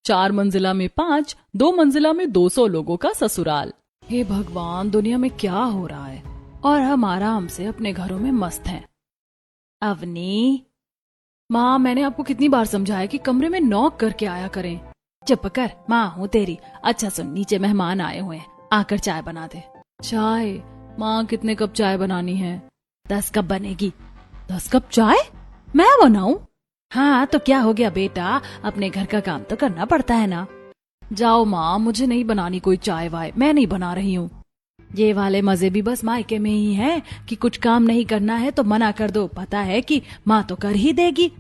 4 मंजिला में 5, 2 मंजिला में 200 लोगों का ससुराल। हे भगवान, दुनिया में क्या हो रहा है? और हम आराम से अपने घरों में मस्त हैं। अवनी माँ, मैंने आपको कितनी बार समझाया कि कमरे में नॉक करके आया करें। चुप कर, माँ हूँ तेरी। अच्छा सुन, नीचे मेहमान आए हुए हैं, आकर चाय बना दे। चाय? माँ कितने कप चाय बनानी है? 10 कप बनेगी। 10 कप चाय मैं बनाऊं? हाँ तो क्या हो गया बेटा, अपने घर का काम तो करना पड़ता है ना। जाओ माँ, मुझे नहीं बनानी कोई चाय वाय, मैं नहीं बना रही हूँ। ये वाले मजे भी बस मायके में ही है कि कुछ काम नहीं करना है तो मना कर दो, पता है कि माँ तो कर ही देगी।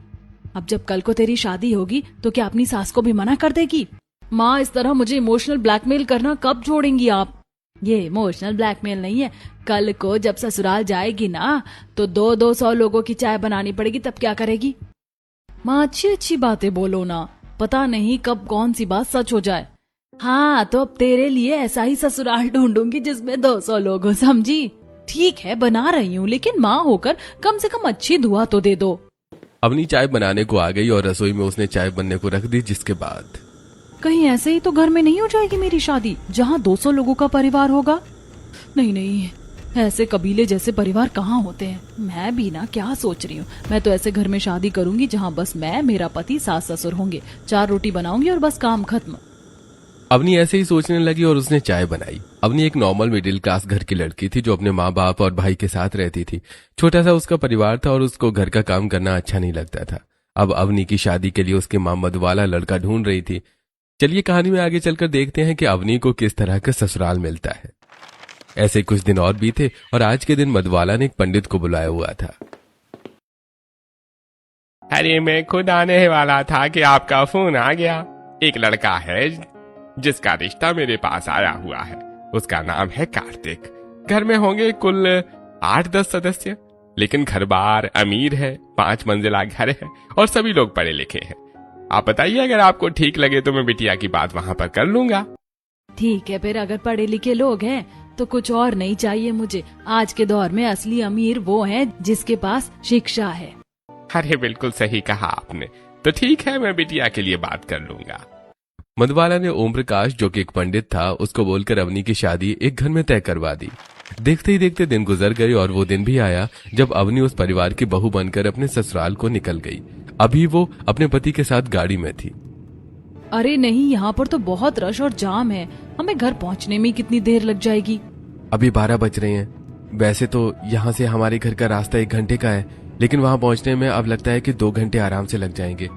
अब जब कल को तेरी शादी होगी तो क्या अपनी सास को भी मना कर देगी? माँ, इस तरह मुझे इमोशनल ब्लैकमेल करना कब छोड़ेंगी आप? ये इमोशनल ब्लैकमेल नहीं है। कल को जब ससुराल जाएगी ना तो 200 लोगों की चाय बनानी पड़ेगी, तब क्या करेगी? माँ अच्छी अच्छी बातें बोलो ना, पता नहीं कब कौन सी बात सच हो जाए। हाँ तो अब तेरे लिए ऐसा ही ससुराल ढूंढूंगी जिसमें 200 लोग हो, समझी? ठीक है बना रही हूँ, लेकिन माँ होकर कम से कम अच्छी दुआ तो दे दो। अवनी चाय बनाने को आ गई और रसोई में उसने चाय बनने को रख दी, जिसके बाद कहीं ऐसे ही तो घर में नहीं हो जाएगी मेरी शादी जहाँ 200 लोगों का परिवार होगा? नहीं नहीं, ऐसे कबीले जैसे परिवार कहाँ होते हैं। मैं भी ना क्या सोच रही हूँ, मैं तो ऐसे घर में शादी करूंगी जहाँ बस मैं, मेरा पति, सास ससुर होंगे, 4 रोटी बनाऊंगी और बस काम खत्म। अवनी ऐसे ही सोचने लगी और उसने चाय बनाई। अवनी एक नॉर्मल मिडिल क्लास घर की लड़की थी जो अपने माँ बाप और भाई के साथ रहती थी। छोटा सा उसका परिवार था और उसको घर का काम करना अच्छा नहीं लगता था। अब अवनी की शादी के लिए उसकी माँ मधुबाला लड़का ढूंढ रही थी। चलिए कहानी में आगे चलकर देखते हैं कि अवनी को किस तरह का ससुराल मिलता है। ऐसे कुछ दिन और बीते और आज के दिन मधुबाला ने एक पंडित को बुलाया हुआ था। अरे मैं खुद आने वाला था कि आपका फोन आ गया। एक लड़का है जिसका रिश्ता मेरे पास आया हुआ है, उसका नाम है कार्तिक। घर में होंगे कुल 8-10 सदस्य, लेकिन घर बार अमीर है, 5 मंजिला घर है और सभी लोग पढ़े लिखे हैं। आप बताइए, अगर आपको ठीक लगे तो मैं बिटिया की बात वहां पर कर लूंगा। ठीक है, फिर अगर पढ़े लिखे लोग हैं तो कुछ और नहीं चाहिए मुझे। आज के दौर में असली अमीर वो है जिसके पास शिक्षा है। अरे बिल्कुल सही कहा आपने, तो ठीक है, मैं बिटिया के लिए बात कर लूंगा। मधुबाला ने ओम प्रकाश, जो कि एक पंडित था, उसको बोलकर अवनी की शादी एक घर में तय करवा दी। देखते ही देखते दिन गुजर गए और वो दिन भी आया जब अवनी उस परिवार की बहू बनकर अपने ससुराल को निकल गई। अभी वो अपने पति के साथ गाड़ी में थी। अरे नहीं, यहाँ पर तो बहुत रश और जाम है, हमें घर पहुँचने में कितनी देर लग जाएगी? अभी 12 बज रहे हैं। वैसे तो यहाँ से हमारे घर का रास्ता 1 घंटे का है, लेकिन वहां पहुंचने में अब लगता है कि 2 घंटे आराम से लग जाएंगे।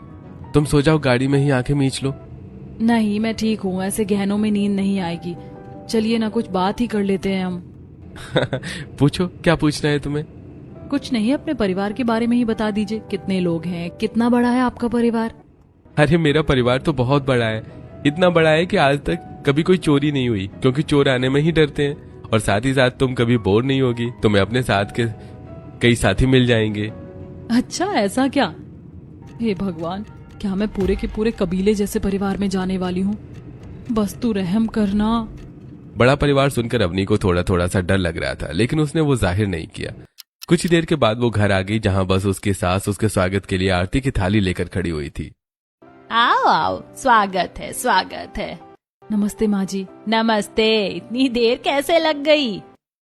तुम सो जाओ, गाड़ी में ही आंखें मीच लो। नहीं, मैं ठीक हूँ, ऐसे गहनों में नींद नहीं आएगी। चलिए ना, कुछ बात ही कर लेते हैं हम। पूछो, क्या पूछना है तुम्हें? कुछ नहीं, अपने परिवार के बारे में ही बता दीजिए। कितने लोग हैं, कितना बड़ा है आपका परिवार? अरे मेरा परिवार तो बहुत बड़ा है, इतना बड़ा है कि आज तक कभी कोई चोरी नहीं हुई, क्योंकि चोर आने में ही डरते हैं। और साथ ही साथ तुम कभी बोर नहीं होगी, तुम्हें अपने साथ के कई साथी मिल जाएंगे। अच्छा ऐसा क्या? हे भगवान, क्या मैं पूरे के पूरे कबीले जैसे परिवार में जाने वाली हूँ? बस तू रहम करना। बड़ा परिवार सुनकर अवनी को थोड़ा थोड़ा सा डर लग रहा था, लेकिन उसने वो जाहिर नहीं किया। कुछ ही देर के बाद वो घर आ गई, जहाँ बस उसकी सास उसके स्वागत के लिए आरती की थाली लेकर खड़ी हुई थी। आओ आओ, स्वागत है, स्वागत है। नमस्ते माँ जी। नमस्ते, इतनी देर कैसे लग गई?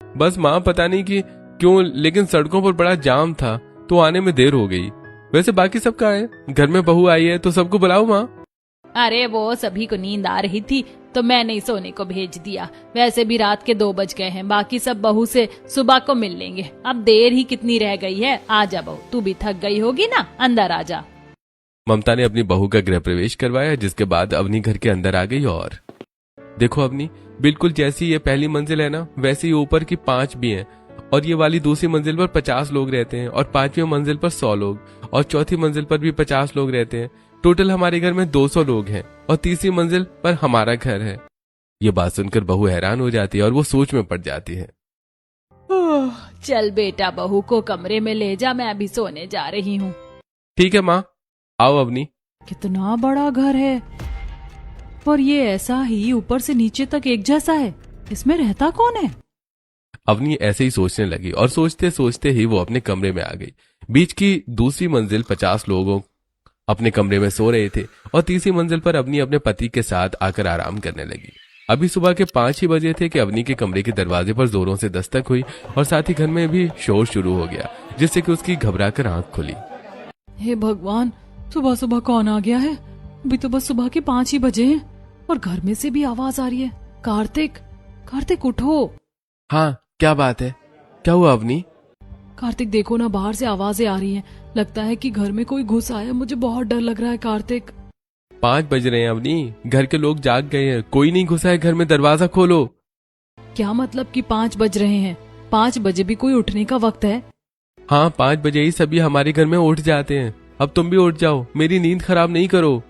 बस माँ, पता नहीं कि क्यों, लेकिन सड़कों पर बड़ा जाम था तो आने में देर हो गई। वैसे बाकी सब कहाँ है? घर में बहू आई है तो सबको बुलाओ माँ। अरे वो सभी को नींद आ रही थी तो मैंने ही सोने को भेज दिया। वैसे भी रात के 2 बज गए हैं, बाकी सब बहू से सुबह को मिल लेंगे। अब देर ही कितनी रह गई है। आजा बहू, तू भी थक गई होगी ना, अंदर आजा। ममता ने अपनी बहू का गृह प्रवेश करवाया, जिसके बाद अवनी घर के अंदर आ गई। और देखो अवनी, बिल्कुल जैसी ये पहली मंजिल है ना, वैसे ही ऊपर की 5 भी हैं। और ये वाली दूसरी मंजिल पर 50 लोग रहते हैं, और 5वीं मंजिल पर 100 लोग, और चौथी मंजिल पर भी 50 लोग रहते हैं। टोटल हमारे घर में 200 लोग हैं, और तीसरी मंजिल पर हमारा घर है। ये बात सुनकर बहू हैरान हो जाती है और वो सोच में पड़ जाती है। चल बेटा, बहू को कमरे में ले जा, मैं अभी सोने जा रही हूँ। ठीक है माँ, आओ अवनी। कितना बड़ा घर है, और ये ऐसा ही ऊपर से नीचे तक एक जैसा है। इसमें रहता कौन है? अवनी ऐसे ही सोचने लगी और सोचते सोचते ही वो अपने कमरे में आ गई। बीच की दूसरी मंजिल 50 लोगों अपने कमरे में सो रहे थे और तीसरी मंजिल पर अवनी अपने पति के साथ आकर आराम करने लगी। अभी सुबह के 5 ही बजे थे कि अवनी के कमरे के दरवाजे पर जोरों से दस्तक हुई और साथ ही घर में भी शोर शुरू हो गया, जिससे कि उसकी घबराकर आंख खुली। हे भगवान, सुबह सुबह कौन आ गया है? अभी तो बस सुबह के 5 ही बजे हैं और घर में से भी आवाज आ रही है। कार्तिक, कार्तिक उठो। हाँ, क्या बात है? क्या हुआ अवनी? कार्तिक देखो ना, बाहर से आवाजें आ रही हैं। लगता है कि घर में कोई घुस आया। मुझे बहुत डर लग रहा है कार्तिक। 5 बज रहे हैं अवनी, घर के लोग जाग गए हैं, कोई नहीं घुसा है घर में, दरवाजा खोलो। क्या मतलब कि 5 बज रहे हैं? 5 बजे भी कोई उठने का वक्त है? हाँ, 5 बजे ही सभी हमारे घर में उठ जाते हैं। अब तुम भी उठ जाओ, मेरी नींद खराब नहीं करो।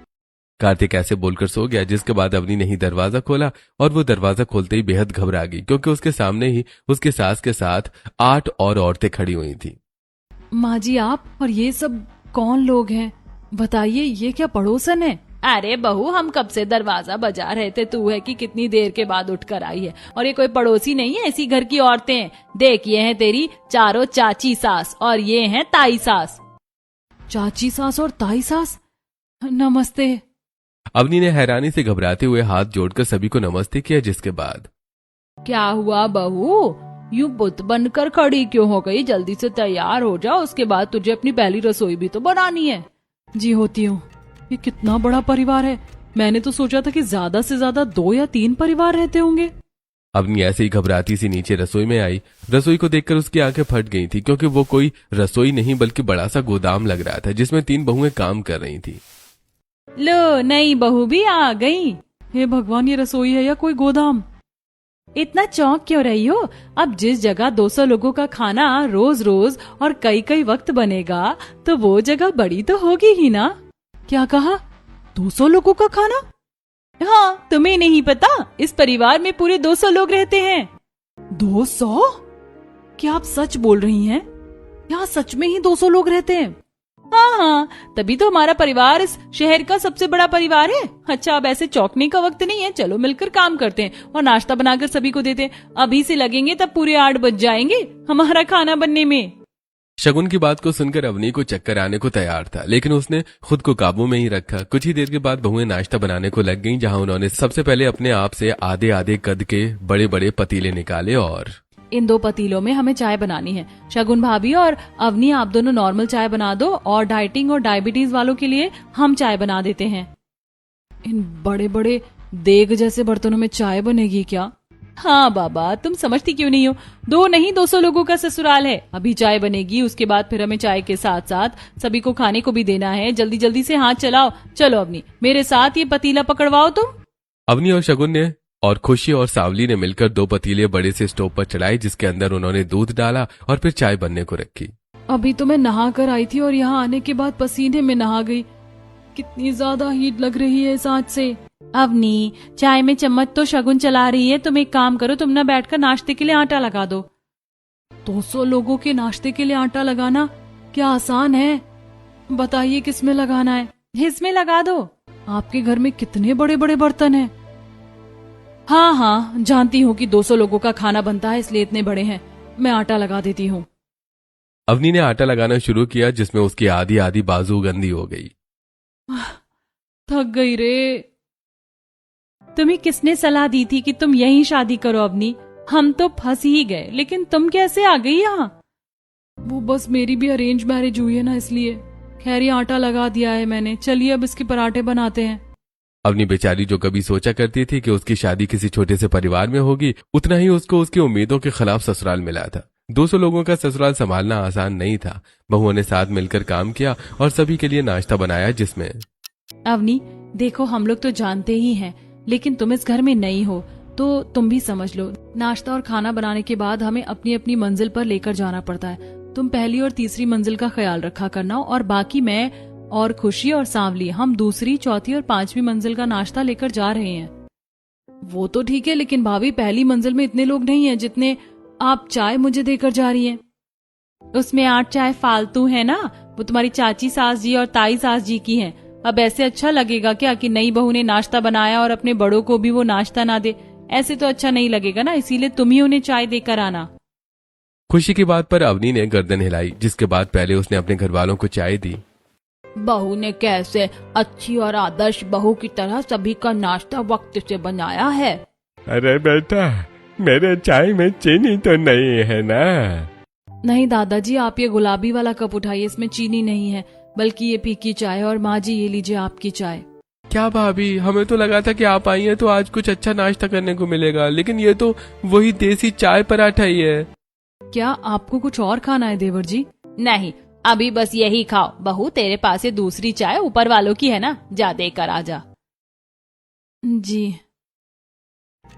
कार्तिक ऐसे बोलकर सो गया, जिसके बाद अवनी ने ही दरवाजा खोला और वो दरवाजा खोलते ही बेहद घबरा गई, क्योंकि उसके सामने ही उसके सास के साथ 8 और औरतें खड़ी हुई थी। माँ जी, आप और ये सब कौन लोग हैं? बताइए, ये क्या पड़ोसन है? अरे बहू, हम कब से दरवाजा बजा रहे थे, तू है कि कितनी देर के बाद उठकर आई है। और ये कोई पड़ोसी नहीं है, ऐसी घर की औरतें हैं। देख, ये हैं तेरी चारों चाची सास और ये हैं ताई सास। चाची सास और ताई सास, नमस्ते। अवनी ने हैरानी से घबराते हुए हाथ जोड़कर सभी को नमस्ते किया, जिसके बाद क्या हुआ बहू, यूं बुत बनकर खड़ी क्यों हो गई? जल्दी से तैयार हो जा, उसके बाद तुझे अपनी पहली रसोई भी तो बनानी है। जी होती हूँ। ये कितना बड़ा परिवार है, मैंने तो सोचा था कि ज्यादा से ज्यादा 2 या 3 परिवार रहते होंगे। अवनी ऐसे ही घबराती सी नीचे रसोई में आई। रसोई को देखकर उसकी आंखें फट गई थी, क्योंकि वो कोई रसोई नहीं बल्कि बड़ा सा गोदाम लग रहा था, जिसमें 3 बहुएं काम कर रही थी। लो, नई बहू भी आ गई। हे भगवान, ये रसोई है या कोई गोदाम? इतना चौंक क्यों रही हो? अब जिस जगह 200 लोगों का खाना रोज रोज और कई कई वक्त बनेगा, तो वो जगह बड़ी तो होगी ही ना। क्या कहा? 200 लोगों का खाना? हाँ, तुम्हें नहीं पता? इस परिवार में पूरे 200 लोग रहते हैं। 200? क्या आप सच बोल रही हैं? यहाँ सच में ही 200 लोग रहते हैं? हाँ हाँ, तभी तो हमारा परिवार इस शहर का सबसे बड़ा परिवार है। अच्छा, अब ऐसे चौंकने का वक्त नहीं है, चलो मिलकर काम करते हैं और नाश्ता बनाकर सभी को देते हैं। अभी से लगेंगे तब पूरे 8 बज जाएंगे हमारा खाना बनने में। शगुन की बात को सुनकर अवनी को चक्कर आने को तैयार था, लेकिन उसने खुद को काबू में ही रखा। कुछ ही देर के बाद बहुएं नाश्ता बनाने को लग गईं, जहां उन्होंने सबसे पहले अपने आप से आधे आधे कद के बड़े बड़े पतीले निकाले और इन 2 पतीलों में हमें चाय बनानी है। शगुन भाभी और अवनी, आप दोनों नॉर्मल चाय बना दो और डाइटिंग और डायबिटीज वालों के लिए हम चाय बना देते हैं। इन बड़े बड़े देग जैसे बर्तनों में चाय बनेगी क्या? हाँ बाबा, तुम समझती क्यों नहीं हो? 2 नहीं 200 लोगों का ससुराल है। अभी चाय बनेगी, उसके बाद फिर हमें चाय के साथ साथ सभी को खाने को भी देना है। जल्दी जल्दी से हाथ चलाओ। चलो अवनी, मेरे साथ ये पतीला पकड़वाओ तुम। अवनी और शगुन ने और खुशी और सावली ने मिलकर 2 पतीले बड़े से स्टोव पर चढ़ाए, जिसके अंदर उन्होंने दूध डाला और फिर चाय बनने को रखी। अभी तो मैं नहा कर आई थी और यहाँ आने के बाद पसीने में नहा गई। कितनी ज्यादा हीट लग रही है इस आंच से। अवनी, चाय में चम्मच तो शगुन चला रही है। तुम एक काम करो, तुम ना बैठकर नाश्ते के लिए आटा लगा दो। 200 लोगों के नाश्ते के लिए आटा लगाना क्या आसान है? बताइए किसमें लगाना है? इसमें लगा दो। आपके घर में कितने बड़े बड़े बर्तन हैं? हाँ हाँ, जानती हूँ कि 200 लोगों का खाना बनता है, इसलिए इतने बड़े हैं। मैं आटा लगा देती हूँ। अवनी ने आटा लगाना शुरू किया, जिसमें उसकी आधी आधी बाजू गंदी हो गई। थक गई रे। तुम्हें किसने सलाह दी थी कि तुम यहीं शादी करो अवनी? हम तो फंस ही गए, लेकिन तुम कैसे आ गई यहाँ? वो बस मेरी भी अरेंज मैरिज हुई है ना, इसलिए। खैर, ये आटा लगा दिया है मैंने। चलिए अब इसके पराठे बनाते हैं। अवनी बेचारी, जो कभी सोचा करती थी कि उसकी शादी किसी छोटे से परिवार में होगी, उतना ही उसको उसकी उम्मीदों के खिलाफ ससुराल मिला था। 200 लोगों का ससुराल संभालना आसान नहीं था। बहुओं ने साथ मिलकर काम किया और सभी के लिए नाश्ता बनाया, जिसमें अवनी देखो, हम लोग तो जानते ही हैं, लेकिन तुम इस घर में नई हो तो तुम भी समझ लो। नाश्ता और खाना बनाने के बाद हमें अपनी अपनी मंजिल पर लेकर जाना पड़ता है। तुम पहली और तीसरी मंजिल का ख्याल रखा करना, और बाकी मैं और खुशी और सांवली हम दूसरी, चौथी और 5वीं मंजिल का नाश्ता लेकर जा रहे हैं। वो तो ठीक है, लेकिन भाभी, पहली मंजिल में इतने लोग नहीं हैं जितने आप चाय मुझे देकर जा रही हैं। उसमें 8 चाय फालतू है ना, वो तुम्हारी चाची सास जी और ताई सास जी की हैं। अब ऐसे अच्छा लगेगा क्या कि नई बहू ने नाश्ता बनाया और अपने बड़ों को भी वो नाश्ता ना दे? ऐसे तो अच्छा नहीं लगेगा ना, इसीलिए तुम ही उन्हें चाय देकर आना। खुशी की बात पर अवनी ने गर्दन हिलाई, जिसके बाद पहले उसने अपने घर वालों को चाय दी। बहू ने कैसे अच्छी और आदर्श बहू की तरह सभी का नाश्ता वक्त से बनाया है। अरे बेटा, मेरे चाय में चीनी तो नहीं है ना? नहीं दादाजी, आप ये गुलाबी वाला कप उठाइए, इसमें चीनी नहीं है बल्कि ये फीकी चाय। और माँ जी, ये लीजिए आपकी चाय। क्या भाभी, हमें तो लगा था कि आप आई हैं तो आज कुछ अच्छा नाश्ता करने को मिलेगा, लेकिन ये तो वही देसी चाय पराठा ही है। क्या आपको कुछ और खाना है देवर जी? नहीं, अभी बस यही खाओ। बहू, तेरे पास ये दूसरी चाय ऊपर वालों की है ना, जा देकर आ जा। जी।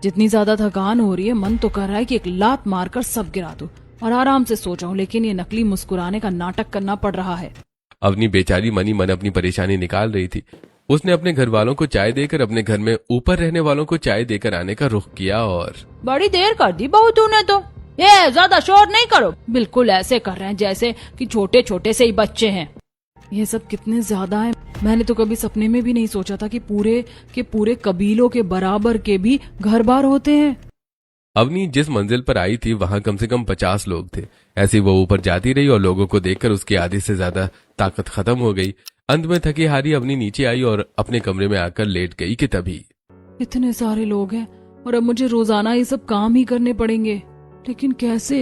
जितनी ज्यादा थकान हो रही है, मन तो कर रहा है कि एक लात मारकर सब गिरा दूं और आराम से सो जाऊं, लेकिन ये नकली मुस्कुराने का नाटक करना पड़ रहा है। अवनी बेचारी मनी मन अपनी परेशानी निकाल रही थी। उसने अपने घर वालों को चाय देकर अपने घर में ऊपर रहने वालों को चाय देकर आने का रुख किया। और बड़ी देर कर दी बहू तूने तो। ये ज्यादा शोर नहीं करो। बिल्कुल ऐसे कर रहे हैं जैसे कि छोटे छोटे से ही बच्चे हैं। ये सब कितने ज्यादा है। मैंने तो कभी सपने में भी नहीं सोचा था कि पूरे कबीलों के बराबर के भी घर बार होते हैं। अवनी जिस मंजिल पर आई थी वहां कम से कम 50 लोग थे। ऐसे वो ऊपर जाती रही और लोगों को देखकर उसकी आधी से ज्यादा ताकत खत्म हो गई। अंत में थकी हारी अवनी नीचे आई और अपने कमरे में आकर लेट गई कि तभी इतने सारे लोग हैं और अब मुझे रोजाना ये सब काम ही करने पड़ेंगे, लेकिन कैसे?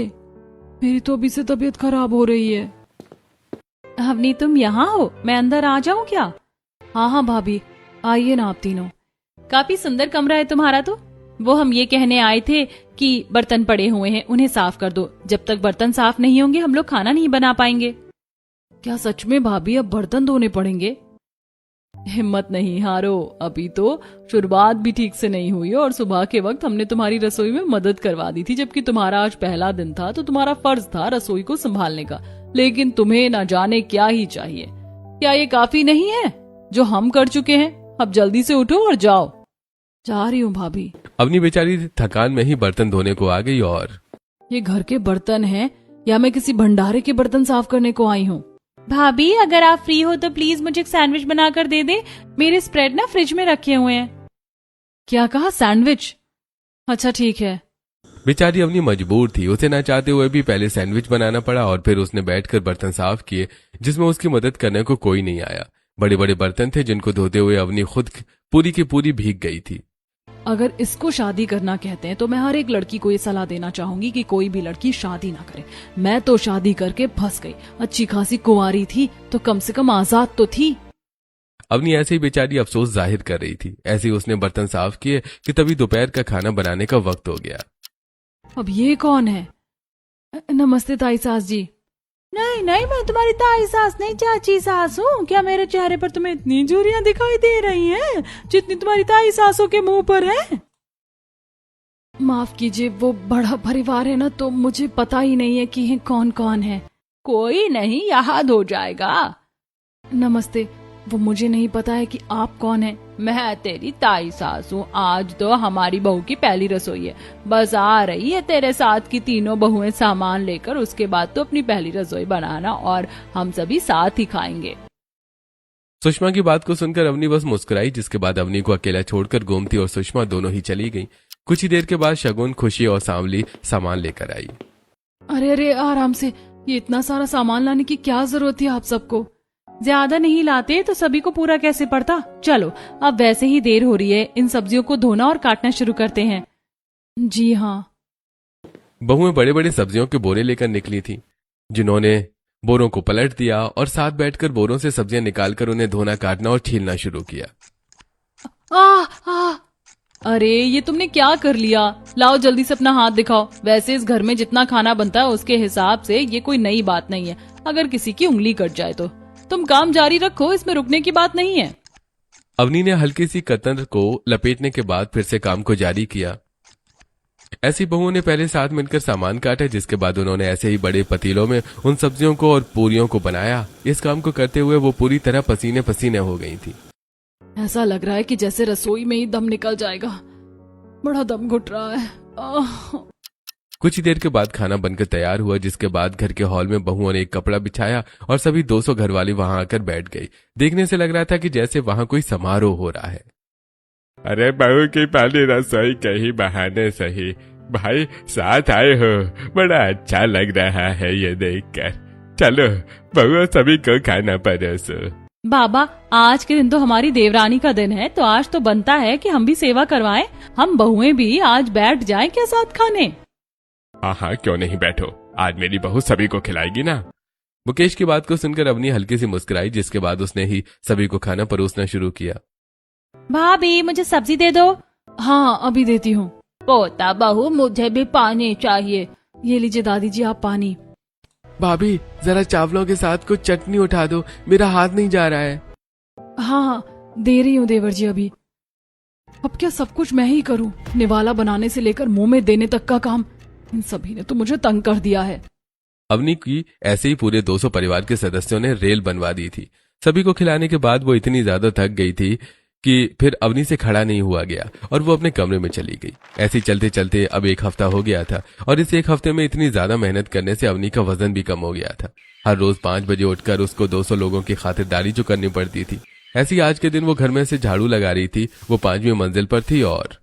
मेरी तो अभी से तबीयत खराब हो रही है। अवनी, तुम यहाँ हो? मैं अंदर आ जाऊं क्या? हाँ भाभी, आइए ना आप तीनों। काफी सुंदर कमरा है तुम्हारा तो। वो हम ये कहने आए थे कि बर्तन पड़े हुए हैं, उन्हें साफ कर दो। जब तक बर्तन साफ नहीं होंगे हम लोग खाना नहीं बना पाएंगे। क्या सच में भाभी अब बर्तन धोने पड़ेंगे? हिम्मत नहीं हारो, अभी तो शुरुआत भी ठीक से नहीं हुई और सुबह के वक्त हमने तुम्हारी रसोई में मदद करवा दी थी, जबकि तुम्हारा आज पहला दिन था तो तुम्हारा फर्ज था रसोई को संभालने का। लेकिन तुम्हें न जाने क्या ही चाहिए। क्या ये काफी नहीं है जो हम कर चुके हैं? अब जल्दी से उठो और जाओ। जा रही हूँ भाभी। अवनी बेचारी थकान में ही बर्तन धोने को आ गई। और ये घर के बर्तन हैं या मैं किसी भंडारे के बर्तन साफ करने को आई हूँ? भाभी, अगर आप फ्री हो तो प्लीज मुझे एक सैंडविच बनाकर दे दे। मेरे स्प्रेड ना फ्रिज में रखे हुए हैं। क्या कहा? सैंडविच? अच्छा ठीक है। बेचारी अवनी मजबूर थी। उसे ना चाहते हुए भी पहले सैंडविच बनाना पड़ा और फिर उसने बैठकर बर्तन साफ किए, जिसमें उसकी मदद करने को कोई नहीं आया। बड़े बड़े बर्तन थे जिनको धोते हुए अवनी खुद पूरी की पूरी भीग गई थी। अगर इसको शादी करना कहते हैं तो मैं हर एक लड़की को ये सलाह देना चाहूंगी कि कोई भी लड़की शादी ना करे। मैं तो शादी करके फंस गई। अच्छी खासी कुंवारी थी तो कम से कम आजाद तो थी। अवनी ऐसे ही बेचारी अफसोस जाहिर कर रही थी। ऐसे ही उसने बर्तन साफ किए कि तभी दोपहर का खाना बनाने का वक्त हो गया। अब ये कौन है? नमस्ते ताई सास जी। नहीं, मैं तुम्हारी ताई सास नहीं, चाची सास हूँ। क्या मेरे चेहरे पर तुम्हें इतनी झुर्रियां दिखाई दे रही हैं जितनी तुम्हारी ताई सासों के मुंह पर है? माफ कीजिए, वो बड़ा परिवार है ना, तो मुझे पता ही नहीं है कि कौन कौन है। कोई नहीं, याद हो जाएगा। नमस्ते, वो मुझे नहीं पता है कि आप कौन है। मैं तेरी ताई सास हूँ। आज तो हमारी बहू की पहली रसोई है। बस आ रही है तेरे साथ की तीनों बहुएं सामान लेकर। उसके बाद तो अपनी पहली रसोई बनाना और हम सभी साथ ही खाएंगे। सुषमा की बात को सुनकर अवनी बस मुस्कुराई, जिसके बाद अवनी को अकेला छोड़कर गोमती और सुषमा दोनों ही चली गईं। कुछ ही देर के बाद शगुन, खुशी और सांवली सामान लेकर आई। अरे आराम से, ये इतना सारा सामान लाने की क्या जरूरत थी आप सबको? ज्यादा नहीं लाते तो सभी को पूरा कैसे पड़ता। चलो, अब वैसे ही देर हो रही है, इन सब्जियों को धोना और काटना शुरू करते हैं। जी हाँ। बहुएं बड़े बड़े सब्जियों के बोरे लेकर निकली थी, जिन्होंने बोरों को पलट दिया और साथ बैठकर बोरों से सब्जियां निकालकर उन्हें धोना, काटना और छीलना शुरू किया। अरे ये तुमने क्या कर लिया? लाओ जल्दी से अपना हाथ दिखाओ। वैसे इस घर में जितना खाना बनता है उसके हिसाब से ये कोई नई बात नहीं है। अगर किसी की उंगली कट जाए तो तुम काम जारी रखो, इसमें रुकने की बात नहीं है। अवनी ने हल्की सी कतर को लपेटने के बाद फिर से काम को जारी किया। ऐसी बहुओं ने पहले साथ मिलकर सामान काटा, जिसके बाद उन्होंने ऐसे ही बड़े पतीलों में उन सब्जियों को और पूरियों को बनाया। इस काम को करते हुए वो पूरी तरह पसीने पसीने हो गई थी। ऐसा लग रहा है कि जैसे रसोई में ही दम निकल जाएगा। बड़ा दम घुट रहा है। कुछ ही देर के बाद खाना बनकर तैयार हुआ, जिसके बाद घर के हॉल में बहुओं ने एक कपड़ा बिछाया और सभी 200 घरवाली वहां आकर बैठ गई। देखने से लग रहा था कि जैसे वहां कोई समारोह हो रहा है। अरे बहू की पहली रसोई कहीं बहाने सही, भाई साथ आए हो, बड़ा अच्छा लग रहा है ये देखकर। चलो बहुओं, सभी को खाना परोसो। बाबा, आज के दिन तो हमारी देवरानी का दिन है, तो आज तो बनता है कि हम भी सेवा करवाएं। हम बहुएं भी आज बैठ जाएं क्या साथ खाने? हाँ हाँ, क्यों नहीं, बैठो। आज मेरी बहू सभी को खिलाएगी ना। मुकेश की बात को सुनकर अवनी हल्की सी मुस्कुराई, जिसके बाद उसने ही सभी को खाना परोसना शुरू किया। भाभी, मुझे सब्जी दे दो। हाँ, अभी देती हूँ। पोता बहू, मुझे भी पानी चाहिए। ये लीजिए दादी जी, आप पानी। भाभी, जरा चावलों के साथ कुछ चटनी उठा दो, मेरा हाथ नहीं जा रहा है। हाँ हाँ, दे रही हूँ देवर जी अभी। अब क्या सब कुछ मैं ही करूँ? निवाला बनाने से लेकर मुंह में देने तक का काम इन सभी ने तो मुझे तंग कर दिया है। अवनी की ऐसे ही पूरे 200 परिवार के सदस्यों ने रेल बनवा दी थी। सभी को खिलाने के बाद वो इतनी ज्यादा थक गई थी कि फिर अवनी से खड़ा नहीं हुआ गया और वो अपने कमरे में चली गई। ऐसे ही चलते चलते अब एक हफ्ता हो गया था और इस एक हफ्ते में इतनी ज्यादा मेहनत करने से अवनी का वजन भी कम हो गया था। हर रोज 5 बजे उठकर उसको 200 लोगों की खातिरदारी जो करनी पड़ती थी। ऐसे ही आज के दिन वो घर में से झाड़ू लगा रही थी। वो 5वीं मंजिल पर थी और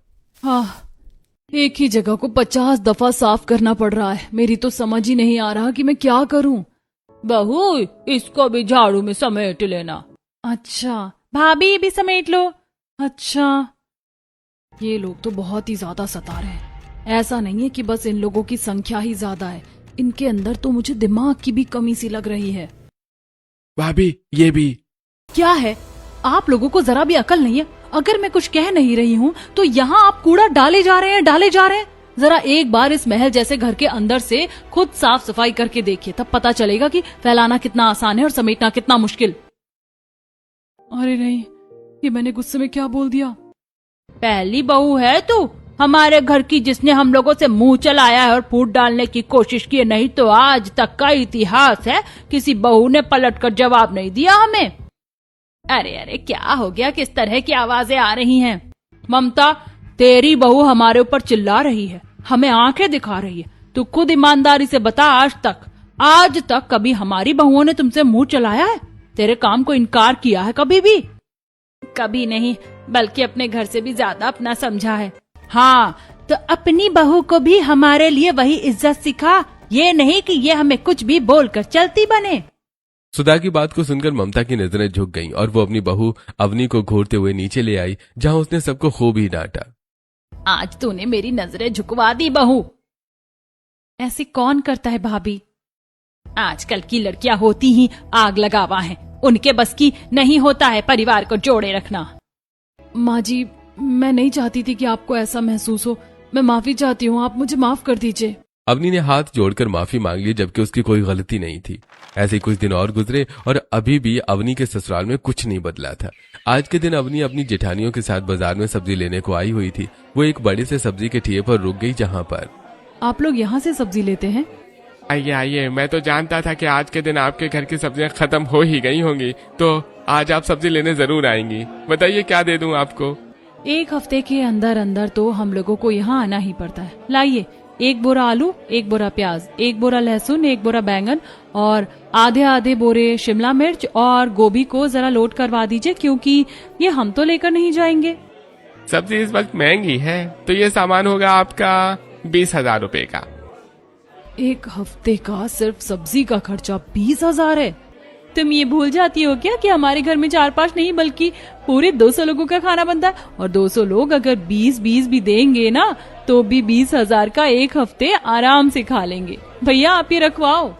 एक ही जगह को 50 दफा साफ करना पड़ रहा है। मेरी तो समझ ही नहीं आ रहा कि मैं क्या करूं। बहू, इसको भी झाड़ू में समेट लेना। अच्छा भाभी, भी समेट लो। अच्छा, ये लोग तो बहुत ही ज्यादा सता रहे हैं। ऐसा नहीं है कि बस इन लोगों की संख्या ही ज्यादा है, इनके अंदर तो मुझे दिमाग की भी कमी सी लग रही है। भाभी, ये भी। क्या है, आप लोगों को जरा भी अकल नहीं है? अगर मैं कुछ कह नहीं रही हूँ तो यहाँ आप कूड़ा डाले जा रहे हैं। जरा एक बार इस महल जैसे घर के अंदर से खुद साफ सफाई करके देखिए, तब पता चलेगा कि फैलाना कितना आसान है और समेटना कितना मुश्किल। अरे नहीं, ये मैंने गुस्से में क्या बोल दिया? पहली बहू है तू हमारे घर की जिसने हम लोगों से मुंह चलाया है और फूट डालने की कोशिश की, नहीं तो आज तक का इतिहास है किसी बहू ने पलट कर जवाब नहीं दिया हमें। अरे अरे, क्या हो गया? किस तरह की आवाजें आ रही हैं? ममता, तेरी बहू हमारे ऊपर चिल्ला रही है, हमें आंखें दिखा रही है। तू खुद ईमानदारी से बता, आज तक कभी हमारी बहुओं ने तुमसे मुंह चलाया है? तेरे काम को इनकार किया है कभी भी? कभी नहीं, बल्कि अपने घर से भी ज्यादा अपना समझा है। हाँ, तो अपनी बहू को भी हमारे लिए वही इज्जत सिखा, ये नहीं कि ये हमें कुछ भी बोलकर चलती बने। सुधा की बात को सुनकर ममता की नजरें झुक गईं और वो अपनी बहू अवनी को घूरते हुए नीचे ले आई, जहां उसने सबको खूब ही डांटा। आज तूने मेरी नजरें झुकवा दी बहू। ऐसे कौन करता है भाभी? आजकल की लड़कियां होती ही आग लगावा हैं, उनके बस की नहीं होता है परिवार को जोड़े रखना। माँ जी, मैं नहीं चाहती थी कि आपको ऐसा महसूस हो। मैं माफी चाहती हूँ, आप मुझे माफ कर दीजिए। अवनी ने हाथ जोड़कर माफी मांग ली, जबकि उसकी कोई गलती नहीं थी। ऐसे ही कुछ दिन और गुजरे और अभी भी अवनी के ससुराल में कुछ नहीं बदला था। आज के दिन अवनी अपनी जेठानियों के साथ बाजार में सब्जी लेने को आई हुई थी। वो एक बड़े से सब्जी के ठिये पर रुक गई, जहाँ पर आप लोग यहाँ से सब्जी लेते हैं? आइए आइए, मैं तो जानता था कि आज के दिन आपके घर की सब्जियां खत्म हो ही गई होंगी, तो आज आप सब्जी लेने जरूर आएंगी। बताइए क्या दे दूं आपको? एक हफ्ते के अंदर अंदर तो हम लोगों को यहाँ आना ही पड़ता है। लाइए, 1 बोरा आलू, 1 बोरा प्याज, 1 बोरा लहसुन, 1 बोरा बैंगन और आधे बोरे शिमला मिर्च और गोभी को जरा लोड करवा दीजिए, क्योंकि ये हम तो लेकर नहीं जाएंगे। सब्जी इस वक्त महंगी है, तो ये सामान होगा आपका 20,000 रुपए का। एक हफ्ते का सिर्फ सब्जी का खर्चा 20,000 है? तुम ये भूल जाती हो क्या कि हमारे घर में 4-5 नहीं बल्कि पूरे 200 लोगों का खाना बनता है, और 200 लोग अगर 20-20 भी देंगे ना तो भी 20,000 का एक हफ्ते आराम से खा लेंगे। भैया, आप ये रखवाओ।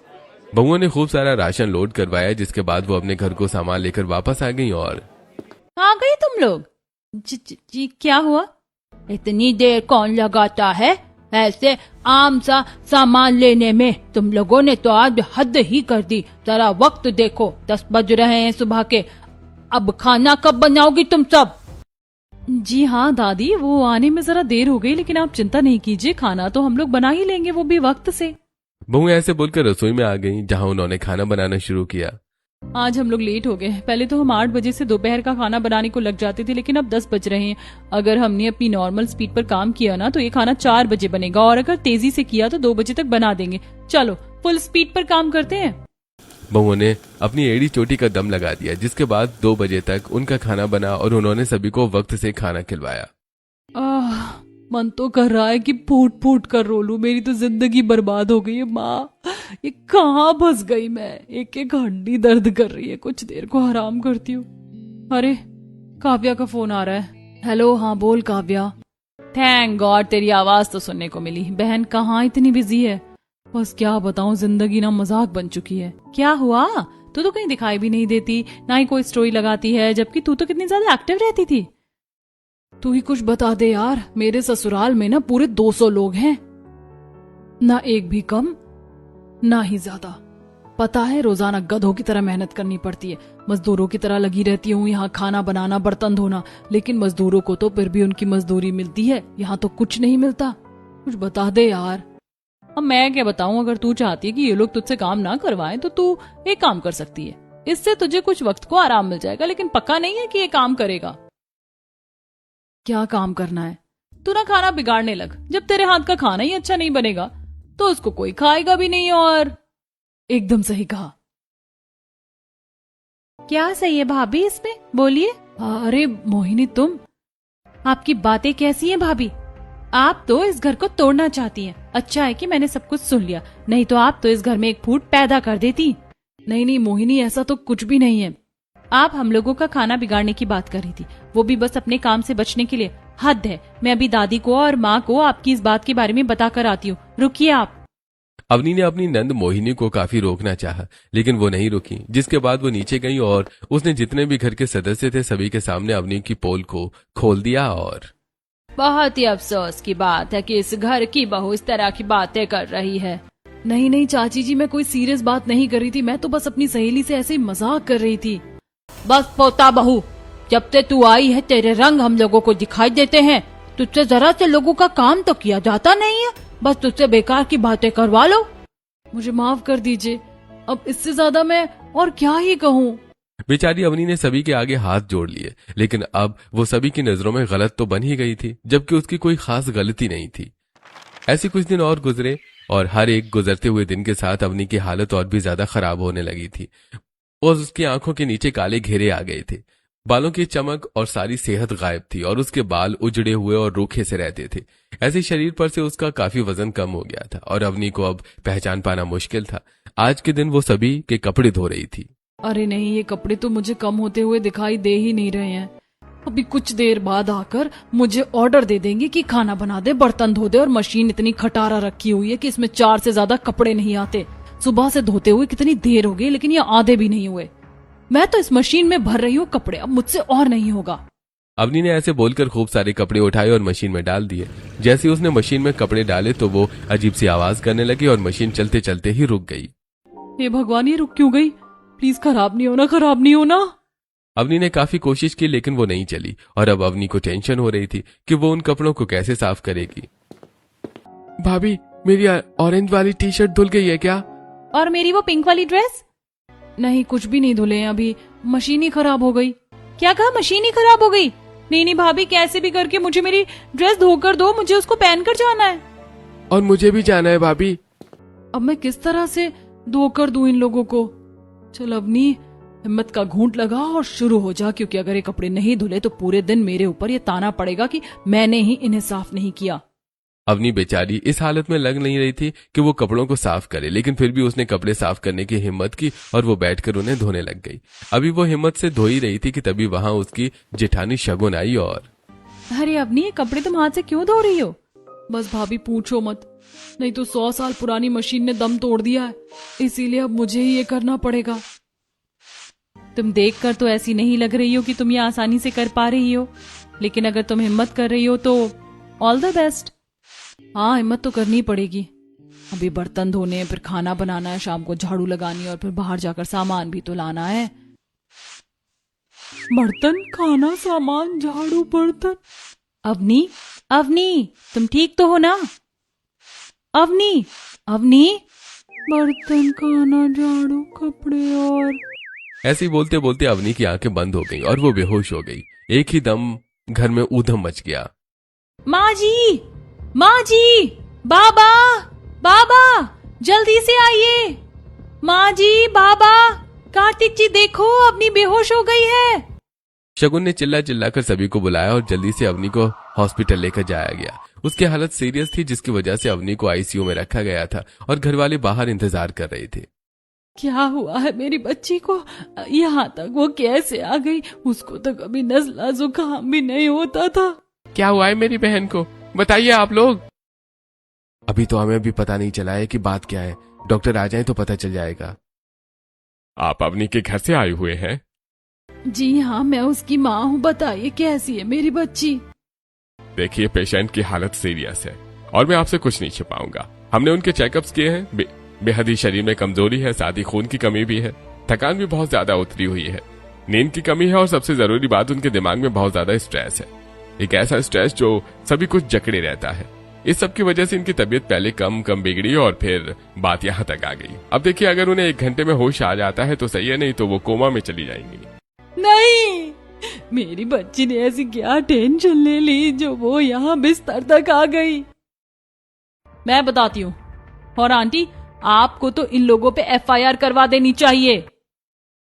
बहुओं ने खूब सारा राशन लोड करवाया, जिसके बाद वो अपने घर को सामान लेकर वापस आ गई। और आ गई तुम लोग? जी क्या हुआ? इतनी देर कौन लगाता है ऐसे आम सा सामान लेने में? तुम लोगों ने तो आज हद ही कर दी। जरा वक्त देखो, 10 बज रहे हैं सुबह के। अब खाना कब बनाओगी तुम सब? जी हाँ दादी, वो आने में जरा देर हो गई, लेकिन आप चिंता नहीं कीजिए, खाना तो हम लोग बना ही लेंगे, वो भी वक्त से। बहू ऐसे बोलकर रसोई में आ गई, जहां उन्होंने खाना बनाना शुरू किया। आज हम लोग लेट हो गए। पहले तो हम 8 बजे से दोपहर का खाना बनाने को लग जाते थे, लेकिन अब 10 बज रहे हैं। अगर हमने अपनी नॉर्मल स्पीड पर काम किया ना तो ये खाना 4 बजे बनेगा, और अगर तेजी से किया तो 2 बजे तक बना देंगे। चलो फुल स्पीड पर काम करते हैं। बहुओं ने अपनी एड़ी चोटी का दम लगा दिया, जिसके बाद 2 बजे तक उनका खाना बना और उन्होंने सभी को वक्त से खाना खिलवाया। मन तो कर रहा है कि फूट फूट कर रो लूं। मेरी तो जिंदगी बर्बाद हो गई है माँ। ये कहाँ फंस गई मैं। एक एक हड्डी दर्द कर रही है, कुछ देर को आराम करती हूँ। अरे काव्या का फोन आ रहा है। हेलो, हाँ बोल काव्या। थैंक गॉड तेरी आवाज तो सुनने को मिली। बहन कहाँ इतनी बिजी है? बस क्या बताऊं, जिंदगी ना मजाक बन चुकी है। क्या हुआ? तू तो कहीं दिखाई भी नहीं देती, ना ही कोई स्टोरी लगाती है, जबकि तू तो कितनी ज्यादा एक्टिव रहती थी। तू ही कुछ बता दे यार। मेरे ससुराल में ना पूरे 200 लोग हैं, ना एक भी कम ना ही ज्यादा। पता है रोजाना गधों की तरह मेहनत करनी पड़ती है, मजदूरों की तरह लगी रहती हूँ यहाँ खाना बनाना बर्तन धोना, लेकिन मजदूरों को तो फिर भी उनकी मजदूरी मिलती है, यहाँ तो कुछ नहीं मिलता। कुछ बता दे यार। अब मैं क्या बताऊं, अगर तू चाहती है कि ये लोग तुझसे काम ना करवाएं तो तू एक काम कर सकती है, इससे तुझे कुछ वक्त को आराम मिल जाएगा, लेकिन पक्का नहीं है कि ये काम करेगा। क्या काम करना है? तू ना खाना बिगाड़ने लग। जब तेरे हाथ का खाना ही अच्छा नहीं बनेगा तो उसको कोई खाएगा भी नहीं। और एकदम सही कहा। क्या सही है भाभी इसमें? बोलिए। अरे मोहिनी तुम, आपकी बातें कैसी हैं भाभी? आप तो इस घर को तोड़ना चाहती हैं। अच्छा है कि मैंने सब कुछ सुन लिया, नहीं तो आप तो इस घर में एक फूट पैदा कर देती। नहीं नहीं मोहिनी, ऐसा तो कुछ भी नहीं है। आप हम लोगों का खाना बिगाड़ने की बात कर रही थी, वो भी बस अपने काम से बचने के लिए। हद है। मैं अभी दादी को और माँ को आपकी इस बात के बारे में बताकर आती हूँ, रुकिए आप। अवनी ने अपनी नंद मोहिनी को काफी रोकना चाहा, लेकिन वो नहीं रुकी, जिसके बाद वो नीचे गई और उसने जितने भी घर के सदस्य थे सभी के सामने अवनी की पोल को खोल दिया। और बहुत ही अफसोस की बात है कि इस घर की बहू इस तरह की बातें कर रही है। नहीं नहीं चाची जी, मैं कोई सीरियस बात नहीं कर रही थी, मैं तो बस अपनी सहेली से ऐसे ही मजाक कर रही थी। बस पोता बहू, जब से तू आई है तेरे रंग हम लोगों को दिखाई देते हैं। तुझसे जरा से लोगों का काम तो किया जाता नहीं है, बस तुझसे बेकार की बातें करवा लो। मुझे माफ कर दीजिए, अब इससे ज्यादा मैं और क्या ही कहूँ। बेचारी अवनी ने सभी के आगे हाथ जोड़ लिए, लेकिन अब वो सभी की नजरों में गलत तो बन ही गई थी, जबकि उसकी कोई खास गलती नहीं थी। ऐसे कुछ दिन और गुजरे और हर एक गुजरते हुए दिन के साथ अवनी की हालत और भी ज्यादा खराब होने लगी थी और उसकी आंखों के नीचे काले घेरे आ गए थे। बालों की चमक और सारी सेहत गायब थी और उसके बाल उजड़े हुए और रूखे से रहते थे। ऐसे शरीर पर से उसका काफी वजन कम हो गया था और अवनी को अब पहचान पाना मुश्किल था। आज के दिन वो सभी के कपड़े धो रही थी। अरे नहीं, ये कपड़े तो मुझे कम होते हुए दिखाई दे ही नहीं रहे हैं। अभी कुछ देर बाद आकर मुझे ऑर्डर दे देंगे कि खाना बना दे, बर्तन धो दे, और मशीन इतनी खटारा रखी हुई है कि इसमें 4 से ज्यादा कपड़े नहीं आते। सुबह से धोते हुए कितनी देर हो गई, लेकिन ये आधे भी नहीं हुए। मैं तो इस मशीन में भर रही हूँ कपड़े, अब मुझसे और नहीं होगा। अवनी ने ऐसे बोलकर खूब सारे कपड़े उठाए और मशीन में डाल दिए। जैसे उसने मशीन में कपड़े डाले तो वो अजीब सी आवाज करने लगी और मशीन चलते चलते ही रुक गई। हे भगवान, ये रुक क्यों गई? प्लीज खराब नहीं होना, खराब नहीं होना। अवनी ने काफी कोशिश की लेकिन वो नहीं चली और अब अवनी को टेंशन हो रही थी कि वो उन कपड़ों को कैसे साफ करेगी। भाभी, मेरी ऑरेंज वाली टी शर्ट धुल गई है क्या? और मेरी वो पिंक वाली ड्रेस? नहीं, कुछ भी नहीं धुले हैं अभी, मशीन ही खराब हो गई। क्या कहा? मशीन ही खराब हो गई? नहीं नहीं भाभी, कैसे भी करके मुझे मेरी ड्रेस धोकर दो, मुझे उसको पहनकर जाना है। और मुझे भी जाना है भाभी। अब मैं किस तरह से धोकर दूं इन लोगों को? चल अवनी, हिम्मत का घूंट लगा और शुरू हो जा, क्योंकि अगर ये कपड़े नहीं धुले तो पूरे दिन मेरे ऊपर ये ताना पड़ेगा कि मैंने ही इन्हें साफ नहीं किया। अवनी बेचारी इस हालत में लग नहीं रही थी कि वो कपड़ों को साफ करे, लेकिन फिर भी उसने कपड़े साफ करने की हिम्मत की और वो बैठकर उन्हें धोने लग गई। अभी वो हिम्मत से धो ही रही थी कि तभी वहां उसकी जेठानी शगुन आई और अरे अवनी, ये कपड़े तुम हाथ से क्यों धो रही हो? बस भाभी पूछो मत, नहीं तो 100 साल पुरानी मशीन ने दम तोड़ दिया है, इसीलिए अब मुझे ही ये करना पड़ेगा। तुम देखकर तो ऐसी नहीं लग रही हो कि तुम ये आसानी से कर पा रही हो, लेकिन अगर तुम हिम्मत कर रही हो तो ऑल द बेस्ट। हाँ, हिम्मत तो करनी पड़ेगी। अभी बर्तन धोने, फिर खाना बनाना है, शाम को झाड़ू लगानी और फिर बाहर जाकर सामान भी तो लाना है। बर्तन, खाना, सामान, झाड़ू, बर्तन। अवनी, अवनी, तुम ठीक तो हो ना? अवनी, अवनी, बर्तन, खाना, झाड़ू, कपड़े। और ऐसे ही बोलते बोलते अवनी की आंखें बंद हो गईं और वो बेहोश हो गई। एक ही दम घर में ऊधम मच गया। माँ जी, माँ जी, बाबा, बाबा, जल्दी से आइए। माँ जी, बाबा, कार्तिक जी देखो, अवनी बेहोश हो गई है। शगुन ने चिल्ला चिल्लाकर सभी को बुलाया और जल्दी से अवनी को हॉस्पिटल लेकर जाया गया। उसकी हालत सीरियस थी, जिसकी वजह से अवनी को आईसीयू में रखा गया था और घर वाले बाहर इंतजार कर रहे थे। क्या हुआ है मेरी बच्ची को? यहाँ तक वो कैसे आ गई? उसको तो कभी नज़ला जुकाम भी नहीं होता था। क्या हुआ है मेरी बहन को, बताइए आप लोग। अभी तो हमें भी पता नहीं चला है कि बात क्या है, डॉक्टर आ जाए तो पता चल जाएगा। आप अवनी के घर से आए हुए हैं? जी हाँ, मैं उसकी माँ हूँ। बताइए कैसी है मेरी बच्ची? देखिए, पेशेंट की हालत सीरियस है और मैं आपसे कुछ नहीं छिपाऊंगा। हमने उनके चेकअप्स किए हैं। बेहद ही शरीर में कमजोरी है, साथ ही खून की कमी भी है, थकान भी बहुत ज्यादा उतरी हुई है, नींद की कमी है और सबसे जरूरी बात, उनके दिमाग में बहुत ज्यादा स्ट्रेस है। एक ऐसा स्ट्रेस जो सभी कुछ जकड़े रहता है। इस सब की वजह से इनकी तबीयत पहले कम बिगड़ी और फिर बात यहाँ तक आ गई। अब देखिए, अगर उन्हें 1 घंटे में होश आ जाता है तो सही है, नहीं तो वो कोमा में चली जाएंगी। नहीं, मेरी बच्ची ने ऐसी क्या टेंशन ले ली जो वो यहाँ बिस्तर तक आ गई। मैं बताती हूँ। और आंटी, आपको तो इन लोगों पे FIR करवा देनी चाहिए।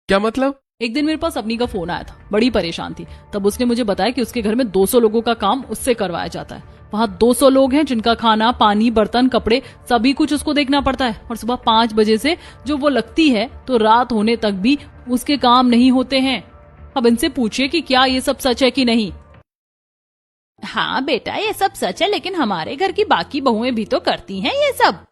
क्या मतलब? एक दिन मेरे पास अपनी का फोन आया था, बड़ी परेशान थी। तब उसने मुझे बताया कि उसके घर में 200 लोगों का काम उससे करवाया जाता है। वहाँ 200 लोग हैं जिनका खाना, पानी, बर्तन, कपड़े सभी कुछ उसको देखना पड़ता है। और सुबह 5 बजे से जो वो लगती है तो रात होने तक भी उसके काम नहीं होते हैं। अब इनसे पूछिए कि क्या ये सब सच है कि नहीं। हाँ बेटा, ये सब सच है, लेकिन हमारे घर की बाकी बहुएं भी तो करती हैं ये सब।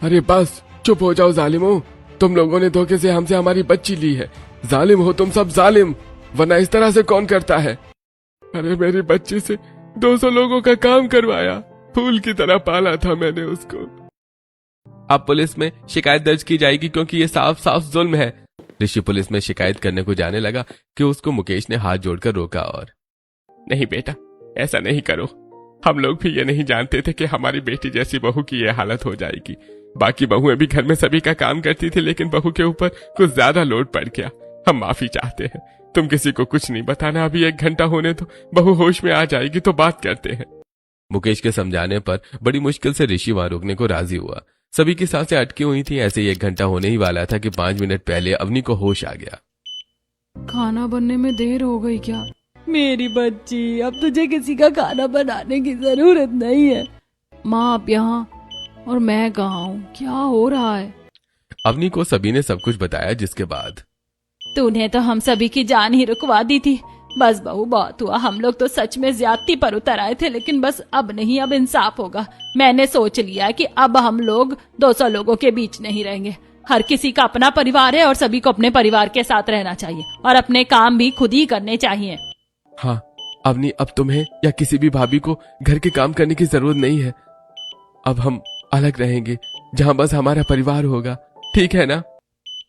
अरे बस चुप हो जाओ जालिमो, तुम लोगों ने धोखे से हमसे हमारी बच्ची ली है। जालिम हो तुम सब, जालिम, वरना इस तरह से कौन करता है। अरे मेरी बच्ची से 200 लोगों का काम करवाया, फूल की तरह पाला था मैंने उसको। अब पुलिस में शिकायत दर्ज की जाएगी क्योंकि ये साफ साफ जुल्म है। ऋषि पुलिस में शिकायत करने को जाने लगा कि उसको मुकेश ने हाथ जोड़कर रोका और नहीं बेटा, ऐसा नहीं करो। हम लोग भी ये नहीं जानते थे कि हमारी बेटी जैसी बहू की ये हालत हो जाएगी। बाकी बहुएं भी घर में सभी का काम करती थी, लेकिन बहू के ऊपर कुछ ज्यादा लोड पड़ गया। हम माफी चाहते हैं। तुम किसी को कुछ नहीं बताना, अभी 1 घंटा होने तो बहू होश में आ जाएगी तो बात करते हैं। मुकेश के समझाने पर बड़ी मुश्किल से ऋषि वहां रुकने को राजी हुआ। सभी की सांसें अटकी हुई थी। ऐसे ही 1 घंटा होने ही वाला था कि 5 मिनट पहले अवनी को होश आ गया। खाना बनने में देर हो गई क्या? मेरी बच्ची, अब तुझे किसी का खाना बनाने की जरूरत नहीं है। माँ आप यहाँ और मैं कहाँ हूँ? क्या हो रहा है? अवनी को सभी ने सब कुछ बताया, जिसके बाद तूने तो हम सभी की जान ही रुकवा दी थी। बस बहू, बहुत हुआ। हम लोग तो सच में ज्यादती पर उतर आए थे, लेकिन बस अब नहीं, अब इंसाफ होगा। मैंने सोच लिया कि अब हम लोग 200 लोगों के बीच नहीं रहेंगे। हर किसी का अपना परिवार है और सभी को अपने परिवार के साथ रहना चाहिए और अपने काम भी खुद ही करने चाहिए। हाँ अवनी, अब तुम्हें या किसी भी भाभी को घर के काम करने की जरूरत नहीं है। अब हम अलग रहेंगे, जहाँ बस हमारा परिवार होगा, ठीक है ना?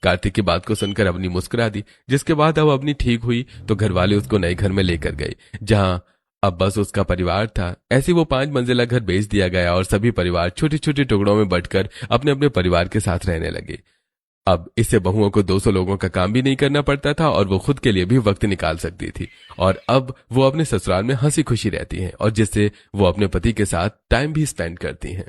कार्तिक की बात को सुनकर अवनी मुस्कुरा दी, जिसके बाद अब अवनी ठीक हुई तो घर वाले उसको नए घर में लेकर गए, जहां अब बस उसका परिवार था। ऐसे वो 5 मंजिला घर बेच दिया गया और सभी परिवार छोटे छोटे टुकड़ों में बंटकर अपने अपने परिवार के साथ रहने लगे। अब इससे बहुओं को 200 लोगों का काम भी नहीं करना पड़ता था और वो खुद के लिए भी वक्त निकाल सकती थी। और अब वो अपने ससुराल में हंसी खुशी रहती हैं और जिससे वो अपने पति के साथ टाइम भी स्पेंड करती हैं।